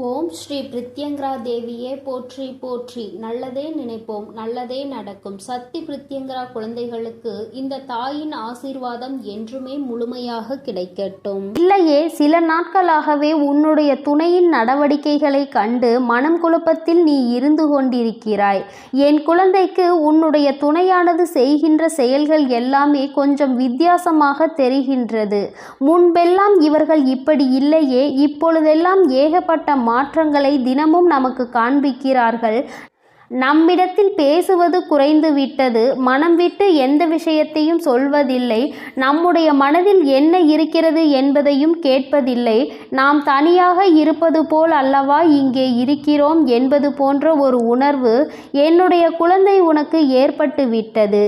ஓம் ஸ்ரீ பிரித்யங்கரா தேவியே போற்றி போற்றி. நல்லதே நினைப்போம், நல்லதே நடக்கும். சக்தி பிரித்யங்கரா குழந்தைகளுக்கு இந்த தாயின் ஆசீர்வாதம் என்றுமே முழுமையாக கிடைக்கட்டும். இல்லையே, சில நாட்களாகவே உன்னுடைய துணையின் நடவடிக்கைகளை கண்டு மனம் குழப்பத்தில் நீ இருந்து கொண்டிருக்கிறாய். என் குழந்தைக்கு உன்னுடைய துணையானது செய்கின்ற செயல்கள் எல்லாமே கொஞ்சம் வித்தியாசமாக தெரிகின்றது. முன்பெல்லாம் இவர்கள் இப்படி இல்லையே, இப்பொழுதெல்லாம் ஏகப்பட்ட மாற்றங்களை தினமும் நமக்கு காண்பிக்கிறார்கள். நம்மிடத்தில் பேசுவது குறைந்து விட்டது. மனம் விட்டு எந்த விஷயத்தையும் சொல்வதில்லை. நம்முடைய மனதில் என்ன இருக்கிறது என்பதையும் கேட்பதில்லை. நாம் தனியாக இருப்பது போல் அல்லவா இங்கே இருக்கிறோம் என்பது போன்ற ஒரு உணர்வு என்னுடைய குழந்தை உனக்கு ஏற்பட்டு விட்டது.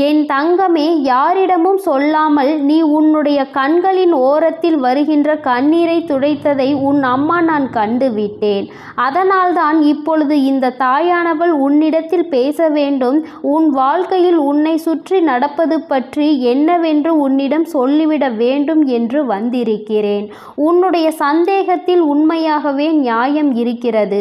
என் தங்கமே, யாரிடமும் சொல்லாமல் நீ உன்னுடைய கண்களின் ஓரத்தில் வருகின்ற கண்ணீரை துடைத்ததை உன் அம்மா நான் கண்டுவிட்டேன். அதனால்தான் இப்பொழுது இந்த தாயானவள் உன்னிடத்தில் பேச வேண்டும். உன் வாழ்க்கையில் உன்னை சுற்றி நடப்பது பற்றி என்னவென்று உன்னிடம் சொல்லிவிட வேண்டும் என்று வந்திருக்கிறேன். உன்னுடைய சந்தேகத்தில் உண்மையாகவே நியாயம் இருக்கிறது.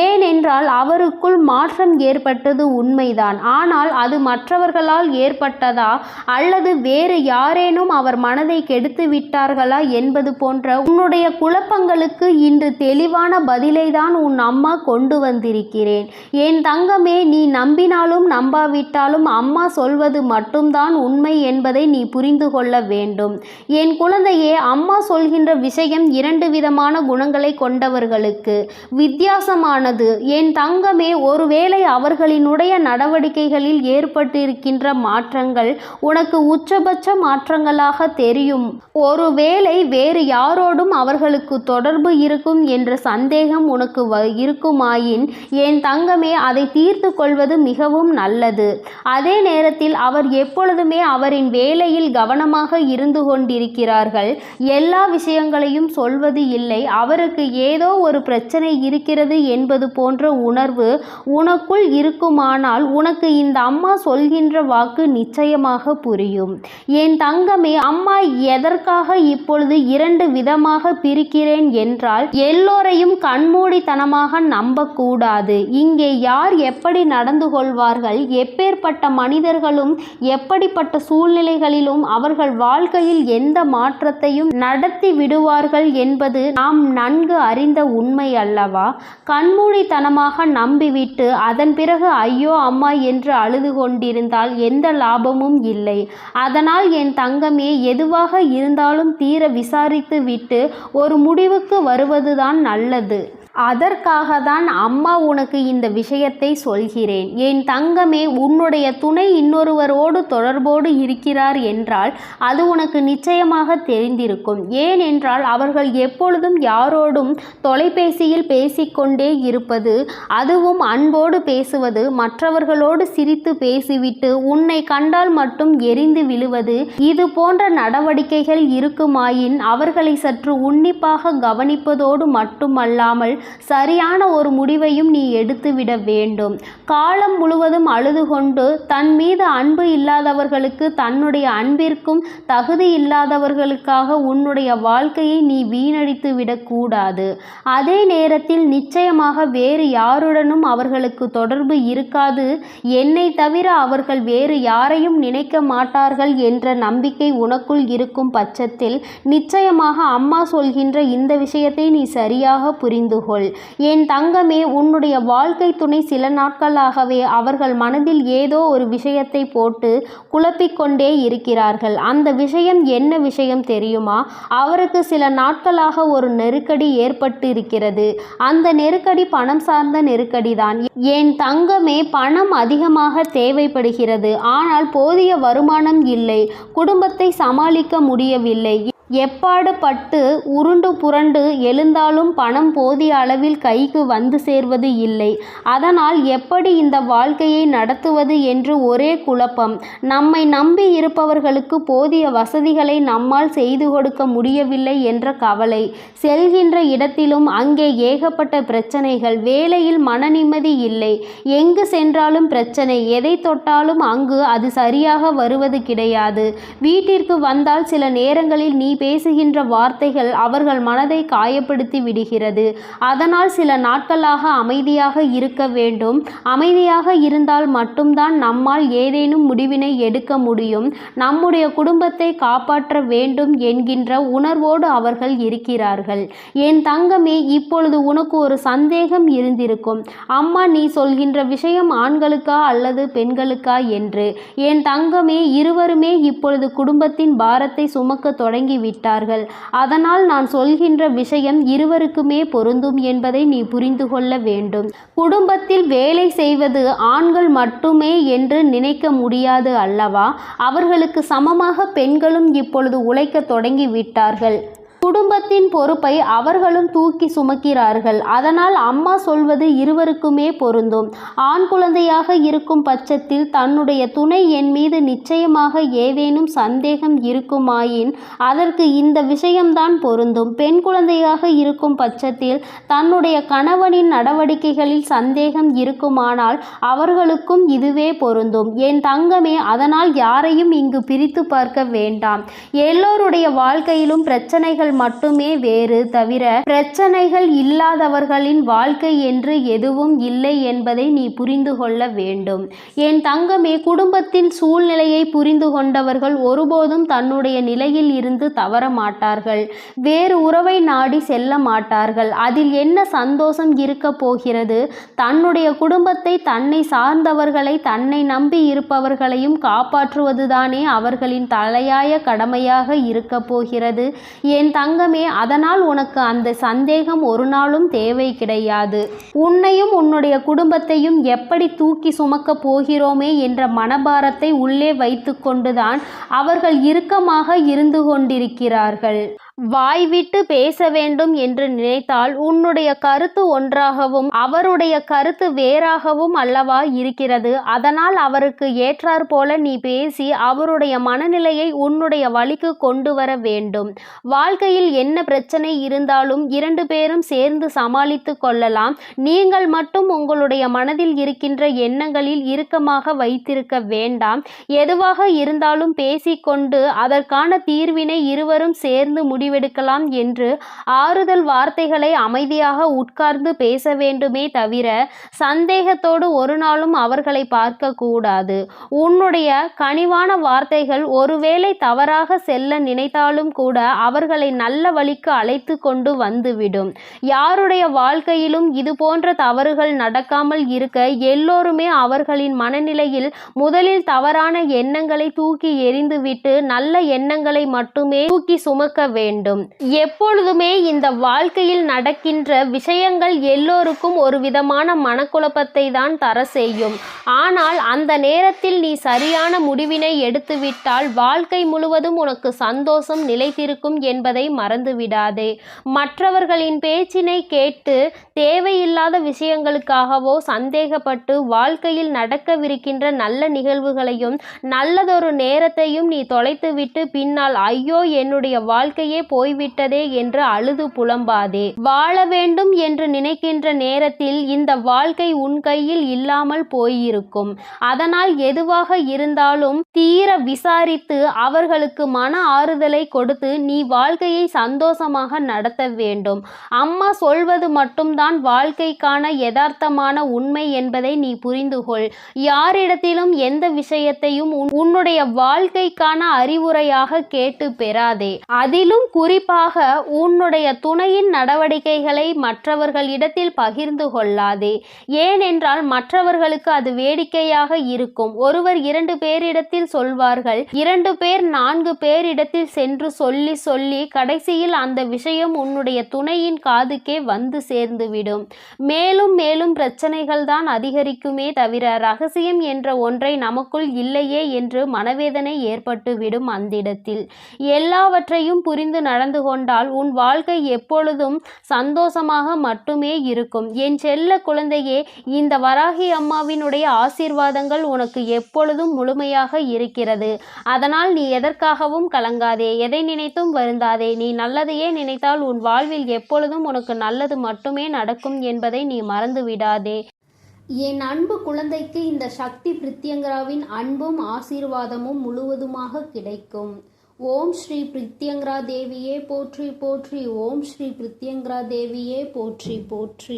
ஏனென்றால் அவருக்குள் மாற்றம் ஏற்பட்டது உண்மைதான். ஆனால் அது மற்றவர்களால் ஏற்பட்டதா அல்லது வேறு யாரேனும் அவர் மனதை கெடுத்து விட்டார்களா என்பது போன்ற உன்னுடைய குழப்பங்களுக்கு இன்று தெளிவான பதிலை தான் உன் அம்மா கொண்டு வந்திருக்கிறேன். என் தங்கமே, நீ நம்பினாலும் நம்பாவிட்டாலும் அம்மா சொல்வது மட்டும்தான் உண்மை என்பதை நீ புரிந்து கொள்ள வேண்டும். என் குழந்தையே, அம்மா சொல்கின்ற விஷயம் இரண்டு விதமான குணங்களை கொண்டவர்களுக்கு வித்தியாசமானது. என் தங்கமே, ஒருவேளை அவர்களினுடைய நடவடிக்கைகளில் ஏற்பட்டிருக்கின்ற மாற்றங்கள் உனக்கு உச்சபட்ச மாற்றங்களாக தெரியும். ஒருவேளை வேறு யாரோடும் அவர்களுக்கு தொடர்பு இருக்கும் என்ற சந்தேகம் உனக்கு இருக்குமாயின் என் தங்கமே, அதை தீர்த்து கொள்வது மிகவும் நல்லது. அதே நேரத்தில் அவர் எப்பொழுதுமே அவரின் வேலையில் கவனமாக இருந்து கொண்டிருக்கிறார்கள். எல்லா விஷயங்களையும் சொல்வது இல்லை. அவருக்கு ஏதோ ஒரு பிரச்சனை இருக்கிறது என்பது போன்ற உணர்வு உனக்குள் இருக்குமானால் உனக்கு இந்த அம்மா சொல்கின்ற வாக்கு நிச்சயமாக புரியும். என் தங்கமே, அம்மா எதற்காக இப்பொழுது இரண்டு விதமாக பிரிக்கிறேன் என்றால், எல்லோரையும் கண்மூடித்தனமாக நம்பக்கூடாது. இங்கே யார் எப்படி நடந்து கொள்வார்கள், எப்பேற்பட்ட மனிதர்களும் எப்படிப்பட்ட சூழ்நிலைகளிலும் அவர்கள் வாழ்க்கையில் எந்த மாற்றத்தையும் நடத்தி விடுவார்கள் என்பது நாம் நன்கு அறிந்த உண்மை அல்லவா? கண்மூடித்தனமாக நம்பிவிட்டு அதன் பிறகு ஐயோ அம்மா என்று அழுது கொண்டிருந்தால் எந்த லாபமும் இல்லை. அதனால் என் தங்கமே, எதுவாக இருந்தாலும் தீர விசாரித்து விட்டு ஒரு முடிவுக்கு வருவதுதான் நல்லது. அதற்காக தான் அம்மா உனக்கு இந்த விஷயத்தை சொல்கிறேன். என் தங்கமே, உன்னுடைய துணை இன்னொருவரோடு தொடர்போடு இருக்கிறார் என்றால் அது உனக்கு நிச்சயமாக தெரிந்திருக்கும். ஏனென்றால் அவர்கள் எப்பொழுதும் யாரோடும் தொலைபேசியில் பேசிக்கொண்டே இருப்பது, அதுவும் அன்போடு பேசுவது, மற்றவர்களோடு சிரித்து பேசிவிட்டு உன்னை கண்டால் மட்டும் எரிந்து விழுவது, இது போன்ற நடவடிக்கைகள் இருக்குமாயின் அவர்களை சற்று உன்னிப்பாக கவனிப்பதோடு மட்டுமல்லாமல் சரியான ஒரு முடிவையும் நீ எடுத்துவிட வேண்டும். காலம் முழுவதும் அழுது கொண்டு தன் மீது அன்பு இல்லாதவர்களுக்கு, தன்னுடைய அன்பிற்கும் தகுதி இல்லாதவர்களுக்காக உன்னுடைய வாழ்க்கையை நீ வீணடித்து விடக்கூடாது. அதே நேரத்தில் நிச்சயமாக வேறு யாருடனும் அவர்களுக்கு தொடர்பு இருக்காது. என்னை தவிர அவர்கள் வேறு யாரையும் நினைக்க மாட்டார்கள் என்ற நம்பிக்கை உனக்குள் இருக்கும் பட்சத்தில் நிச்சயமாக அம்மா சொல்கின்ற இந்த விஷயத்தை நீ சரியாக புரிந்து கொள். என் தங்கமே, உன்னுடைய வாழ்க்கை துணை சில நாட்களாகவே அவர்கள் மனதில் ஏதோ ஒரு விஷயத்தை போட்டு குழப்பிக்கொண்டே இருக்கிறார்கள். அந்த விஷயம் என்ன விஷயம் தெரியுமா? அவருக்கு சில நாட்களாக ஒரு நெருக்கடி ஏற்பட்டு இருக்கிறது. அந்த நெருக்கடி பணம் சார்ந்த நெருக்கடி தான். என் தங்கமே, பணம் அதிகமாக தேவைப்படுகிறது. ஆனால் போதிய வருமானம் இல்லை. குடும்பத்தை சமாளிக்க முடியவில்லை. எப்பாடு பட்டு உருண்டு புரண்டு எழுந்தாலும் பணம் போதிய அளவில் கைக்கு வந்து சேர்வது இல்லை. அதனால் எப்படி இந்த வாழ்க்கையை நடத்துவது என்று ஒரே குழப்பம். நம்மை நம்பி இருப்பவர்களுக்கு போதிய வசதிகளை நம்மால் செய்து கொடுக்க முடியவில்லை என்ற கவலை. செல்கின்ற இடத்திலும் அங்கே ஏகப்பட்ட பிரச்சனைகள். வேலையில் மன நிம்மதி இல்லை. எங்கு சென்றாலும் பிரச்சனை. எதை தொட்டாலும் அங்கு அது சரியாக வருவது கிடையாது. வீட்டிற்கு வந்தால் சில நேரங்களில் நீ பேசுகின்ற வார்த்தைகள் அவர்கள் மனதை காயப்படுத்தி விடுகிறது. அதனால் சில நாட்களாக அமைதியாக இருக்க வேண்டும். அமைதியாக இருந்தால் மட்டும்தான் நம்மால் ஏதேனும் முடிவினை எடுக்க முடியும். நம்முடைய குடும்பத்தை காப்பாற்ற வேண்டும் என்கின்ற உணர்வோடு அவர்கள் இருக்கிறார்கள். என் தங்கமே, இப்பொழுது உனக்கு ஒரு சந்தேகம் இருந்திருக்கும். அம்மா, நீ சொல்கின்ற விஷயம் ஆண்களுக்கா அல்லது பெண்களுக்கா என்று. என் தங்கமே, இருவருமே இப்பொழுது குடும்பத்தின் பாரத்தை சுமக்க தொடங்கி விட்டார்கள். அதனால் நான் சொல்கின்ற விஷயம் இருவருக்குமே பொருந்தும் என்பதை நீ புரிந்து கொள்ள வேண்டும். குடும்பத்தில் வேலை செய்வது ஆண்கள் மட்டுமே என்று நினைக்க முடியாது அல்லவா? அவர்களுக்கு சமமாக பெண்களும் இப்பொழுது உழைக்க தொடங்கி விட்டார்கள். குடும்பத்தின் பொறுப்பை அவர்களும் தூக்கி சுமக்கிறார்கள். அதனால் அம்மா சொல்வது இருவருக்குமே பொருந்தும். ஆண் குழந்தையாக இருக்கும் பட்சத்தில் தன்னுடைய துணை என் மீது நிச்சயமாக ஏதேனும் சந்தேகம் இருக்குமாயின் அதற்கு இந்த விஷயம்தான் பொருந்தும். பெண் குழந்தையாக இருக்கும் பட்சத்தில் தன்னுடைய கணவனின் நடவடிக்கைகளில் சந்தேகம் இருக்குமானால் அவர்களுக்கும் இதுவே பொருந்தும். என் தங்கமே, அதனால் யாரையும் இங்கு பிரித்து பார்க்க வேண்டாம். எல்லோருடைய வாழ்க்கையிலும் பிரச்சனைகள் மட்டுமே வேறு தவிர பிரச்சனைகள் இல்லாதவர்களின் வாழ்க்கை என்று எதுவும் இல்லை என்பதை நீ புரிந்து கொள்ள வேண்டும். என் தங்கமே, குடும்பத்தின் சூழ்நிலையை புரிந்து கொண்டவர்கள் ஒருபோதும் தன்னுடைய நிலையில் இருந்து தவற மாட்டார்கள். வேறு உறவை நாடி செல்ல மாட்டார்கள். அதில் என்ன சந்தோஷம் இருக்க போகிறது? தன்னுடைய குடும்பத்தை, தன்னை சார்ந்தவர்களை, தன்னை நம்பி இருப்பவர்களையும் காப்பாற்றுவதுதானே அவர்களின் தலையாய கடமையாக இருக்க போகிறது. என் தங்கமே, அதனால் உனக்கு அந்த சந்தேகம் ஒரு நாளும் தேவை கிடையாது. உன்னையும் உன்னுடைய குடும்பத்தையும் எப்படி தூக்கி சுமக்க போகிறோமே என்ற மனபாரத்தை உள்ளே வைத்து கொண்டுதான் அவர்கள் இறுக்கமாக இருந்து கொண்டிருக்கிறார்கள். வாய்விட்டு பேச வேண்டும் என்று நினைத்தால் உன்னுடைய கருத்து ஒன்றாகவும் அவருடைய கருத்து வேறாகவும் அல்லவா இருக்கிறது. அதனால் அவருக்கு ஏற்றாற் போல நீ பேசி அவருடைய மனநிலையை உன்னுடைய வழிக்கு கொண்டு வர வேண்டும். வாழ்க்கையில் என்ன பிரச்சனை இருந்தாலும் இரண்டு பேரும் சேர்ந்து சமாளித்து கொள்ளலாம். நீங்கள் மட்டும் உங்களுடைய மனதில் இருக்கின்ற எண்ணங்களில் இறுக்கமாக வைத்திருக்க வேண்டாம். எதுவாக இருந்தாலும் பேசிக்கொண்டு அதற்கான தீர்வினை இருவரும் சேர்ந்து முடிவெடுக்கலாம் என்று ஆறுதல் வார்த்தைகளை அமைதியாக உட்கார்ந்து பேச வேண்டுமே தவிர சந்தேகத்தோடு ஒரு நாளும் அவர்களை பார்க்க கூடாது. உன்னுடைய கனிவான வார்த்தைகள் ஒருவேளை தவறாக செல்ல நினைத்தாலும் கூட அவர்களை நல்ல வழிக்கு அழைத்து கொண்டு வந்துவிடும். யாருடைய வாழ்க்கையிலும் இது போன்ற தவறுகள் நடக்காமல் இருக்க எல்லோருமே அவர்களின் மனநிலையில் முதலில் தவறான எண்ணங்களை தூக்கி எறிந்துவிட்டு நல்ல எண்ணங்களை மட்டுமே தூக்கி சுமக்க வேண்டும். எப்பொழுதுமே இந்த வாழ்க்கையில் நடக்கின்ற விஷயங்கள் எல்லோருக்கும் ஒரு விதமான மனக்குழப்பத்தை தான் தர செய்யும். ஆனால் அந்த நேரத்தில் நீ சரியான முடிவினை எடுத்துவிட்டால் வாழ்க்கை முழுவதும் உனக்கு சந்தோஷம் நிலைத்திருக்கும் என்பதை மறந்துவிடாதே. மற்றவர்களின் பேச்சினை கேட்டு தேவையில்லாத விஷயங்களுக்காகவோ சந்தேகப்பட்டு வாழ்க்கையில் நடக்கவிருக்கின்ற நல்ல நிகழ்வுகளையும் நல்லதொரு நேரத்தையும் நீ தொலைத்துவிட்டு பின்னால் ஐயோ என்னுடைய வாழ்க்கையே போய்விட்டதே என்று அழுது புலம்பாதே. வாழ வேண்டும் என்று நினைக்கின்ற நேரத்தில் இந்த வாழ்க்கை உன் கையில் இல்லாமல் போயிருக்கும். அதனால் எதுவாக இருந்தாலும் தீர விசாரித்து அவர்களுக்கு மன ஆறுதலை கொடுத்து நீ வாழ்க்கையை சந்தோஷமாக நடத்த வேண்டும். அம்மா சொல்வது மட்டும்தான் வாழ்க்கைக்கான யதார்த்தமான உண்மை என்பதை நீ புரிந்து கொள். யாரிடத்திலும் எந்த விஷயத்தையும் உன்னுடைய வாழ்க்கைக்கான அறிவுரையாக கேட்டு பெறாதே. அதிலும் குறிப்பாக உன்னுடைய துணையின் நடவடிக்கைகளை மற்றவர்களிடத்தில் பகிர்ந்து கொள்ளாதே. ஏனென்றால் மற்றவர்களுக்கு அது வேடிக்கையாக இருக்கும். ஒருவர் 2 பேரிடத்தில் சொல்வார்கள், 2 பேர் 4 பேரிடத்தில் சென்று சொல்லி சொல்லி கடைசியில் அந்த விஷயம் உன்னுடைய துணையின் காதுக்கே வந்து சேர்ந்துவிடும். மேலும் மேலும் பிரச்சனைகள் தான் அதிகரிக்குமே தவிர ரகசியம் என்ற ஒன்றை நமக்குள் இல்லையே என்று மனவேதனை ஏற்பட்டுவிடும். அந்திடத்தில் எல்லாவற்றையும் புரிந்து நடந்து கொண்டால் உன் வாழ்க்கை எப்பொழுதும் சந்தோஷமாக மட்டுமே இருக்கும். என் செல்ல குழந்தையே, இந்த வராகி அம்மாவினுடைய ஆசீர்வாதங்கள் உனக்கு எப்பொழுதும் முழுமையாக இருக்கிறது. அதனால் நீ எதற்காகவும் கலங்காதே, எதை நினைத்தும் வருந்தாதே. நீ நல்லதையே நினைத்தால் உன் வாழ்வில் எப்பொழுதும் உனக்கு நல்லது மட்டுமே நடக்கும் என்பதை நீ மறந்து விடாதே. என் அன்பு குழந்தைக்கு இந்த சக்தி பிரித்யங்கராவின் அன்பும் ஆசீர்வாதமும் முழுவதுமாக கிடைக்கும். ஓம் ஸ்ரீ பிரித்யங்கரா தேவியே போற்றி போற்றி. ஓம் ஸ்ரீ பிரித்யங்கரா தேவியே போற்றி போற்றி.